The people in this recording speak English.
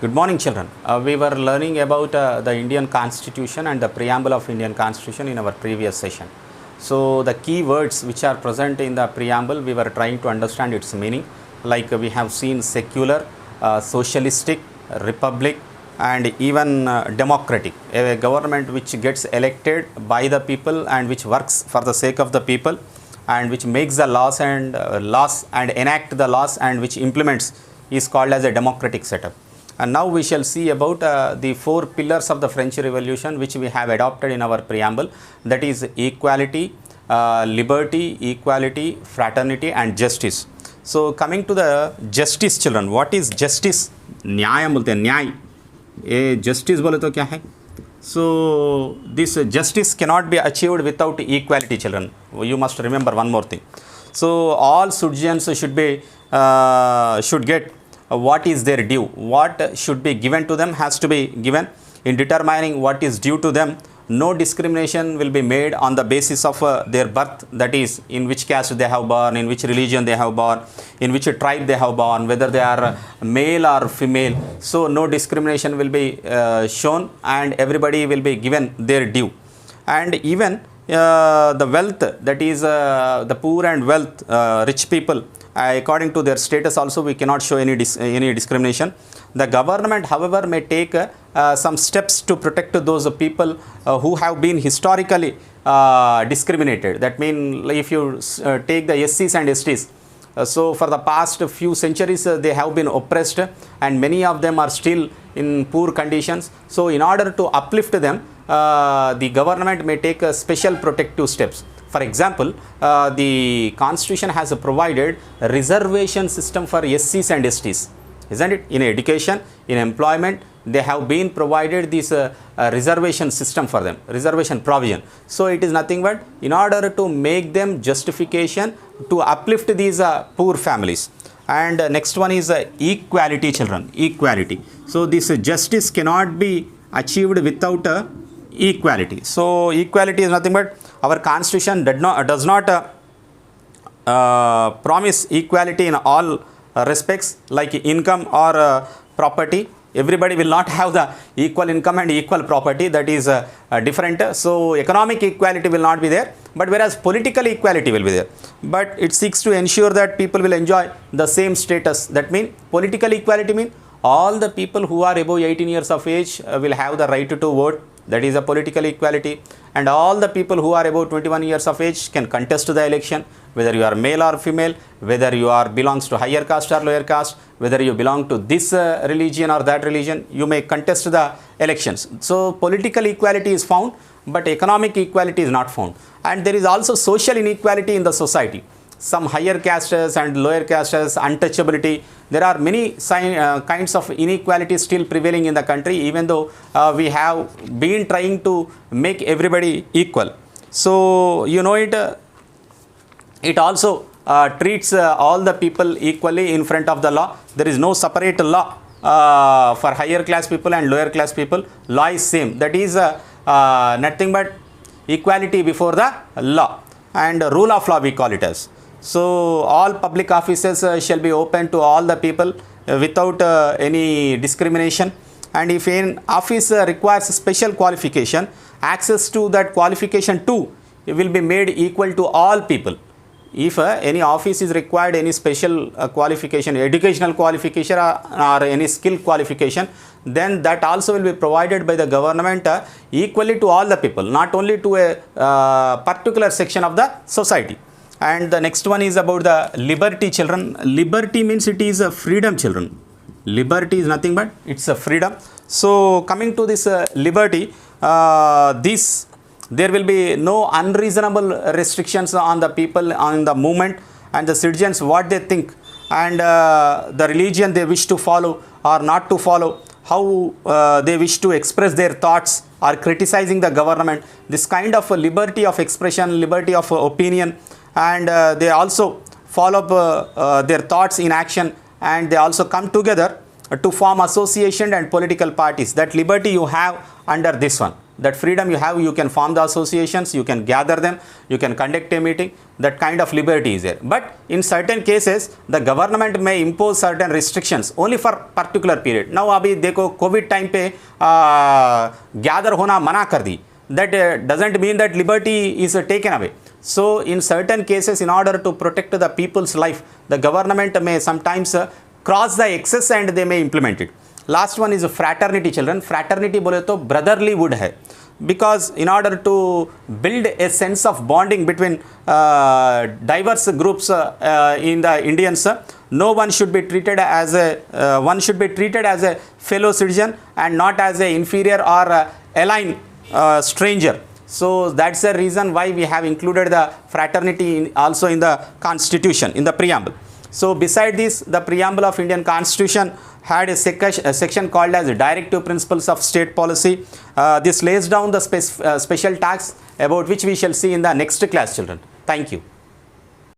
Good morning, children. We were learning about the Indian Constitution and the preamble of Indian Constitution in our previous session. So the key words which are present in the preamble, we were trying to understand its meaning. Like we have seen secular, socialistic, republic, and even democratic. A government which gets elected by the people and which works for the sake of the people, and which makes the laws and enact the laws and which implements is called as a democratic setup. And now we shall see about the four pillars of the French Revolution which we have adopted in our preamble, that is equality, liberty, equality, fraternity and justice. So coming to the justice, children, what is justice? न्याय बोलते हैं, न्याय. ये justice बोले तो क्या है? So this justice cannot be achieved without equality, children. You must remember one more thing. So all citizens should get what is their due. What should be given to them has to be given. In determining what is due to them, no discrimination will be made on the basis of their birth, that is in which caste they have born, in which religion they have born, in which tribe they have born, whether they are male or female. So no discrimination will be shown and everybody will be given their due. And even the wealth, that is the poor and wealth, rich people, according to their status also we cannot show any discrimination. The government, however, may take some steps to protect those people who have been historically discriminated. That means if you take the SCs and STs, so for the past few centuries they have been oppressed and many of them are still in poor conditions. So in order to uplift them, the government may take special protective steps. For example, the Constitution has provided a reservation system for SCs and STs, isn't it? In education, in employment, they have been provided this reservation system for them, reservation provision. So it is nothing but in order to make them justification to uplift these poor families. And next one is equality, children, equality. So this justice cannot be achieved without equality. So equality is nothing but our Constitution does not promise equality in all respects, like income or property. Everybody will not have the equal income and equal property, that is different. So economic equality will not be there, but whereas political equality will be there. But it seeks to ensure that people will enjoy the same status. That means political equality means all the people who are above 18 years of age will have the right to vote. That is a political equality. And all the people who are above 21 years of age can contest the election, whether you are male or female, whether you are belongs to higher caste or lower caste, whether you belong to this religion or that religion, you may contest the elections. So political equality is found, but economic equality is not found. And there is also social inequality in the society. Some higher castes and lower castes, untouchability. There are many kinds of inequality still prevailing in the country, even though we have been trying to make everybody equal. So you know it also treats all the people equally in front of the law. There is no separate law for higher class people and lower class people. Law is same. That is nothing but equality before the law, and rule of law we call it as. So all public offices shall be open to all the people without any discrimination. And if an office requires special qualification, access to that qualification too will be made equal to all people. If any office is required any special qualification, educational qualification or any skill qualification, then that also will be provided by the government equally to all the people, not only to a particular section of the society. And the next one is about the liberty, children. Liberty means it is a freedom, children. Liberty is nothing but it's a freedom. So coming to this liberty, there will be no unreasonable restrictions on the people, on the movement and the citizens, what they think, and the religion they wish to follow or not to follow, how they wish to express their thoughts or criticizing the government. This kind of liberty of expression, liberty of opinion, and they also follow up their thoughts in action, and they also come together to form association and political parties. That liberty you have under this one. That freedom you have, you can form the associations, you can gather them, you can conduct a meeting, that kind of liberty is there. But in certain cases, the government may impose certain restrictions only for particular period. Now अभी देखो Covid time पे gather होना मना कर दी. That doesn't mean that liberty is taken away. So in certain cases, in order to protect the people's life, the government may sometimes cross the excess and they may implement it. Last one is fraternity, children. Fraternity बोले तो brotherlyhood है, because in order to build a sense of bonding between diverse groups in the Indians, no one should be treated as a fellow citizen and not as a inferior or alien stranger. So that's the reason why we have included the fraternity also in the constitution, in the preamble. So beside this, the preamble of Indian Constitution had a section called as Directive Principles of State Policy. This lays down the special tax about which we shall see in the next class, children. Thank you.